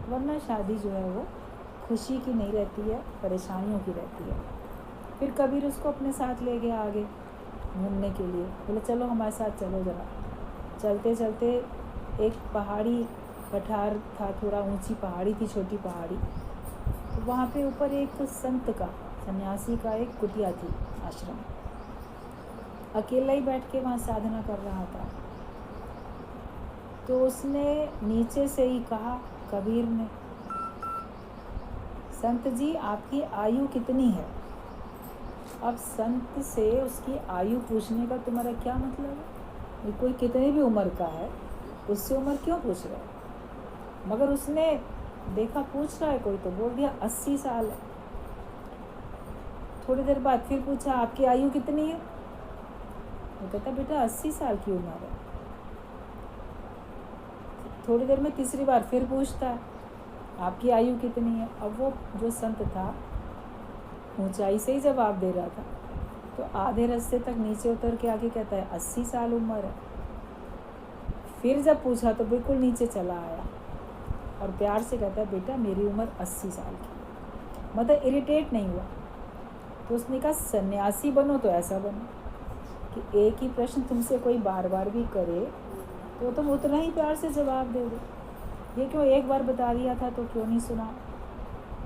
वरना शादी जो है वो खुशी की नहीं रहती है, परेशानियों की रहती है। फिर कबीर उसको अपने साथ ले गया आगे घूमने के लिए, बोले चलो हमारे साथ चलो ज़रा। चलते चलते एक पहाड़ी पठार था, थोड़ा ऊंची पहाड़ी थी, छोटी पहाड़ी, तो वहाँ पे ऊपर एक संत का, सन्यासी का एक कुटिया थी, आश्रम। अकेला ही बैठ के वहाँ साधना कर रहा था। तो उसने नीचे से ही कहा, कबीर ने, संत जी आपकी आयु कितनी है? अब संत से उसकी आयु पूछने का तुम्हारा क्या मतलब है? कोई कितनी भी उम्र का है, उससे उम्र क्यों पूछ रहे हो? मगर उसने देखा पूछ रहा है कोई, तो बोल दिया 80 साल है। थोड़ी देर बाद फिर पूछा, आपकी आयु कितनी है? वो कहता बेटा 80 साल की उम्र है। थोड़ी देर में तीसरी बार फिर पूछता है, आपकी आयु कितनी है? अब वो जो संत था ऊंचाई से ही जवाब दे रहा था, तो आधे रास्ते तक नीचे उतर के आके कहता है 80 साल उम्र है। फिर जब पूछा तो बिल्कुल नीचे चला आया और प्यार से कहता है बेटा मेरी उम्र 80 साल की। मतलब इरिटेट नहीं हुआ। तो उसने कहा सन्यासी बनो तो ऐसा बनो कि एक ही प्रश्न तुमसे कोई बार बार भी करे तो तुम उतना ही प्यार से जवाब दे दो। ये क्यों एक बार बता दिया था तो क्यों नहीं सुना?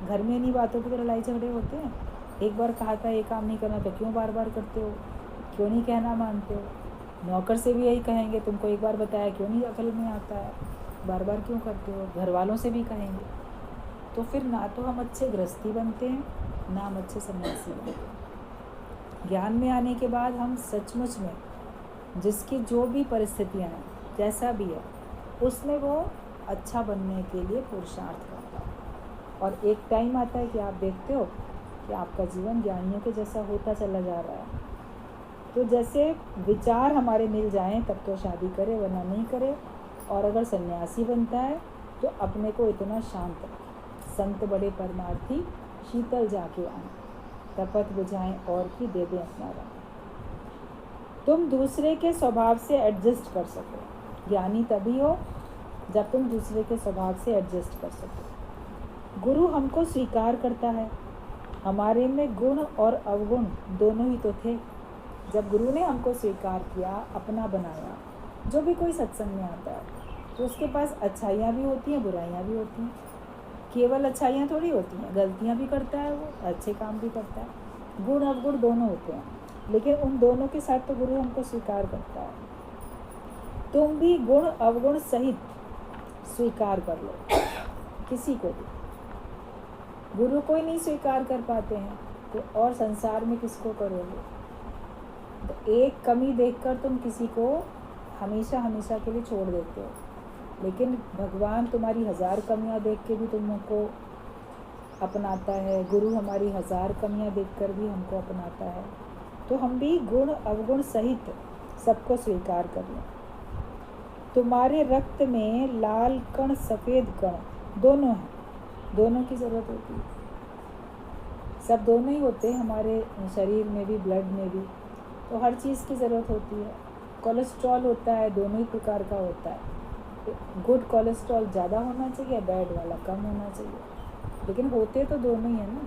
घर में इन्हीं बातों पर लड़ाई झगड़े होते हैं। एक बार कहा था ये काम नहीं करना तो क्यों बार बार करते हो? क्यों नहीं कहना मानते हो? नौकर से भी यही कहेंगे, तुमको एक बार बताया क्यों नहीं अकल में आता है, बार बार क्यों करते हो? घर वालों से भी कहेंगे। तो फिर ना तो हम अच्छे गृहस्थी बनते हैं, ना हम अच्छे सन्यासी बनते हैं। ज्ञान में आने के बाद हम सचमुच में जिसकी जो भी परिस्थितियाँ हैं, जैसा भी है, उसमें वो अच्छा बनने के लिए पुरुषार्थ करता है। और एक टाइम आता है कि आप देखते हो कि आपका जीवन ज्ञानियों के जैसा होता चला जा रहा है। तो जैसे विचार हमारे मिल जाएं तब तो शादी करे, वरना नहीं करे। और अगर सन्यासी बनता है तो अपने को इतना शांत रखे, संत बड़े परमार्थी शीतल जाके आए, तपत बुझाएं और की दे दें अपना राम। तुम दूसरे के स्वभाव से एडजस्ट कर सको। ज्ञानी तभी हो जब तुम दूसरे के स्वभाव से एडजस्ट कर सको। गुरु हमको स्वीकार करता है, हमारे में गुण और अवगुण दोनों ही तो थे। जब गुरु ने हमको स्वीकार किया, अपना बनाया, जो भी कोई सत्संग में आता है तो उसके पास अच्छाइयाँ भी होती हैं, बुराइयाँ भी होती हैं। केवल अच्छाइयाँ थोड़ी होती हैं, गलतियाँ भी करता है वो, अच्छे काम भी करता है। गुण अवगुण दोनों होते हैं, लेकिन उन दोनों के साथ तो गुरु हमको स्वीकार करता है। तुम भी गुण अवगुण सहित स्वीकार कर लो, किसी को भी। गुरु को ही नहीं स्वीकार कर पाते हैं तो और संसार में किसको करोगे? तो एक कमी देखकर तुम किसी को हमेशा हमेशा के लिए छोड़ देते हो, लेकिन भगवान तुम्हारी 1000 कमियां देख के भी तुमको अपनाता है। गुरु हमारी 1000 कमियां देखकर भी हमको अपनाता है। तो हम भी गुण अवगुण सहित सबको स्वीकार कर लें। तुम्हारे रक्त में लाल कण सफ़ेद कण दोनों हैं, दोनों की ज़रूरत होती है। सब दोनों ही होते हैं हमारे शरीर में भी, ब्लड में भी, तो हर चीज़ की ज़रूरत होती है। कोलेस्ट्रॉल होता है, दोनों ही प्रकार का होता है। गुड कोलेस्ट्रॉल ज़्यादा होना चाहिए, बैड वाला कम होना चाहिए, लेकिन होते तो दोनों ही है ना।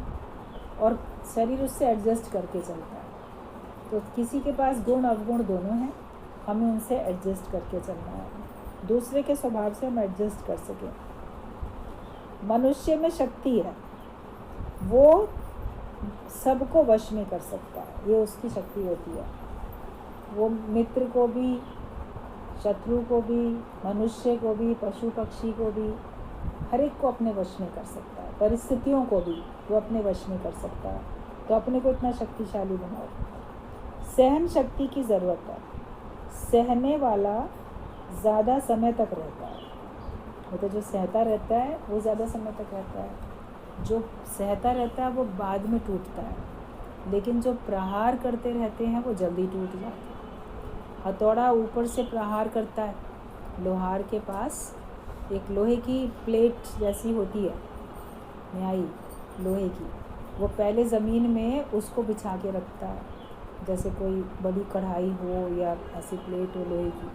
और शरीर उससे एडजस्ट करके चलता है। तो किसी के पास गुण अवगुण दोनों हैं, हमें उनसे एडजस्ट करके चलना है, दूसरे के स्वभाव से हम एडजस्ट कर सकें। मनुष्य में शक्ति है, वो सबको वश में कर सकता है, ये उसकी शक्ति होती है। वो मित्र को भी, शत्रु को भी, मनुष्य को भी, पशु पक्षी को भी, हर एक को अपने वश में कर सकता है। परिस्थितियों को भी वो अपने वश में कर सकता है। तो अपने को इतना शक्तिशाली बनाओ। सहन शक्ति की ज़रूरत है। सहने वाला ज़्यादा समय तक रहता है। वो तो जो सहता रहता है वो ज़्यादा समय तक रहता है, जो सहता रहता है वो बाद में टूटता है, लेकिन जो प्रहार करते रहते हैं वो जल्दी टूट जाते हैं। हथौड़ा ऊपर से प्रहार करता है, लोहार के पास एक लोहे की प्लेट जैसी होती है, न्यायी लोहे की, वो पहले ज़मीन में उसको बिछा के रखता है, जैसे कोई बड़ी कढ़ाई हो या ऐसी प्लेट हो लोहे की,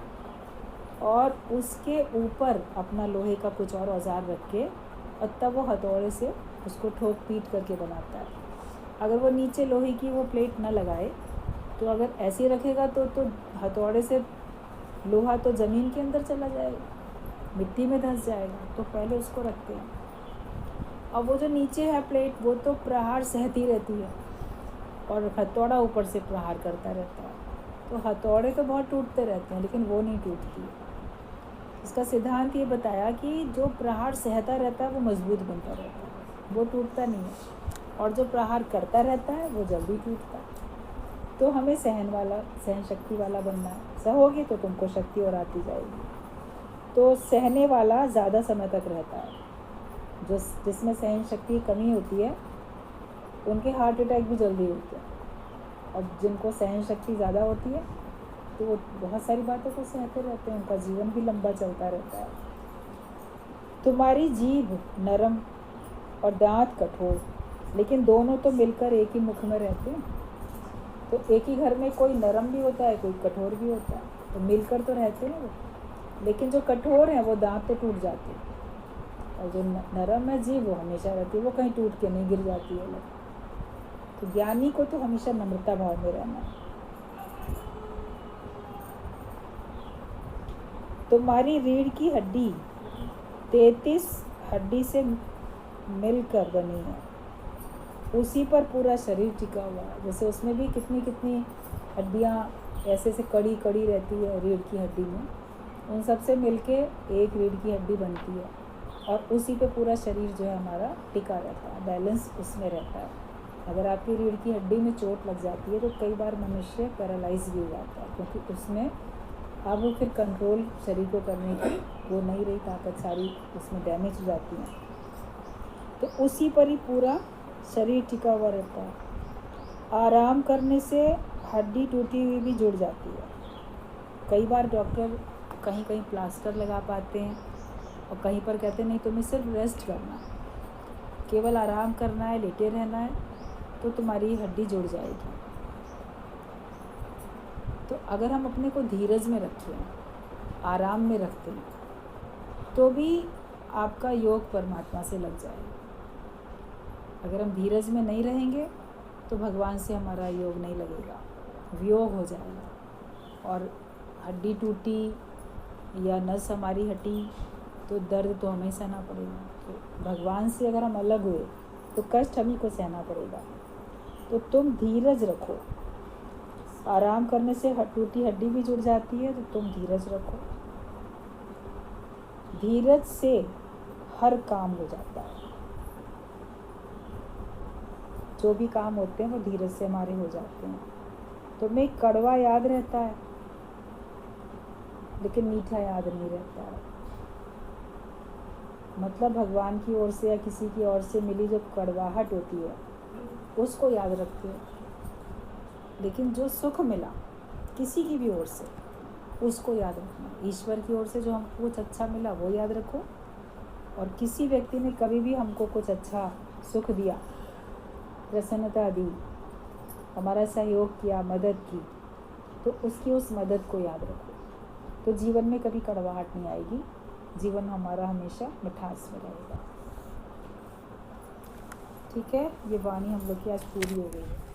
और उसके ऊपर अपना लोहे का कुछ और औजार रख के और तब वो हथौड़े से उसको ठोक पीट करके बनाता है। अगर वो नीचे लोहे की वो प्लेट न लगाए तो अगर ऐसे ही रखेगा तो हथौड़े से लोहा तो ज़मीन के अंदर चला जाएगा, मिट्टी में धंस जाएगा। तो पहले उसको रखते हैं। अब वो जो नीचे है प्लेट वो तो प्रहार सहती रहती है और हथौड़ा ऊपर से प्रहार करता रहता है। तो हथौड़े तो बहुत टूटते रहते हैं लेकिन वो नहीं टूटती। इसका सिद्धांत ये बताया कि जो प्रहार सहता रहता है वो मजबूत बनता रहता है, वो टूटता नहीं है। और जो प्रहार करता रहता है वो जल्दी टूटता है। तो हमें सहन शक्ति वाला बनना है। सहोगे तो तुमको शक्ति और आती जाएगी। तो सहने वाला ज़्यादा समय तक रहता है। जिसमें सहन शक्ति की कमी होती है उनके हार्ट अटैक भी जल्दी होते हैं। और जिनको सहन शक्ति ज़्यादा होती है तो वो बहुत सारी बातों को सहते रहते हैं, उनका जीवन भी लंबा चलता रहता है। तुम्हारी जीभ नरम और दांत कठोर, लेकिन दोनों तो मिलकर एक ही मुख में रहते हैं। तो एक ही घर में कोई नरम भी होता है, कोई कठोर भी होता है, तो मिलकर तो रहते हैं वो। लेकिन जो कठोर हैं वो दांत तो टूट जाते हैं, और जो नरम है जीभ वो हमेशा रहती है, वो कहीं टूट के नहीं गिर जाती है अलग। तो ज्ञानी को तो हमेशा नम्रता भाव में रहना है। तुम्हारी रीढ़ की हड्डी 33 हड्डी से मिलकर बनी है, उसी पर पूरा शरीर टिका हुआ है। जैसे उसमें भी कितनी कितनी हड्डियाँ ऐसे से कड़ी कड़ी रहती है रीढ़ की हड्डी में, उन सब से मिलके एक रीढ़ की हड्डी बनती है और उसी पे पूरा शरीर जो है हमारा टिका रहता है, बैलेंस उसमें रहता है। अगर आपकी रीढ़ की हड्डी में चोट लग जाती है तो कई बार मनुष्य पैरालाइज भी हो जाता है, क्योंकि उसमें अब वो फिर कंट्रोल शरीर को करने की वो नहीं रही, ताकत सारी उसमें डैमेज हो जाती है। तो उसी पर ही पूरा शरीर टिका हुआ रहता है। आराम करने से हड्डी टूटी हुई भी जुड़ जाती है। कई बार डॉक्टर कहीं कहीं प्लास्टर लगा पाते हैं और कहीं पर कहते हैं नहीं तुम्हें सिर्फ रेस्ट करना है, केवल आराम करना है, लेटे रहना है, तो तुम्हारी हड्डी जुड़ जाएगी। तो अगर हम अपने को धीरज में रखें, आराम में रखते हैं, तो भी आपका योग परमात्मा से लग जाएगा। अगर हम धीरज में नहीं रहेंगे तो भगवान से हमारा योग नहीं लगेगा, वियोग हो जाएगा। और हड्डी टूटी या नस हमारी हटी तो दर्द तो हमें सहना पड़ेगा। तो भगवान से अगर हम अलग हुए तो कष्ट हम ही को सहना पड़ेगा। तो तुम धीरज रखो। आराम करने से टूटी हड्डी भी जुड़ जाती है, तो तुम धीरज रखो। धीरज से हर काम हो जाता है। जो भी काम होते हैं वो धीरज से हमारे हो जाते हैं। तुम्हें कड़वा याद रहता है लेकिन मीठा याद नहीं रहता है। मतलब भगवान की ओर से या किसी की ओर से मिली जो कड़वाहट होती है उसको याद रखते हो, लेकिन जो सुख मिला किसी की भी ओर से उसको याद रखना। ईश्वर की ओर से जो हमको कुछ अच्छा मिला वो याद रखो, और किसी व्यक्ति ने कभी भी हमको कुछ अच्छा सुख दिया, प्रसन्नता दी, हमारा सहयोग किया, मदद की, तो उसकी उस मदद को याद रखो। तो जीवन में कभी कड़वाहट नहीं आएगी, जीवन हमारा हमेशा मिठास में रहेगा। ठीक है, ये वाणी हम लोग की आज पूरी हो गई है।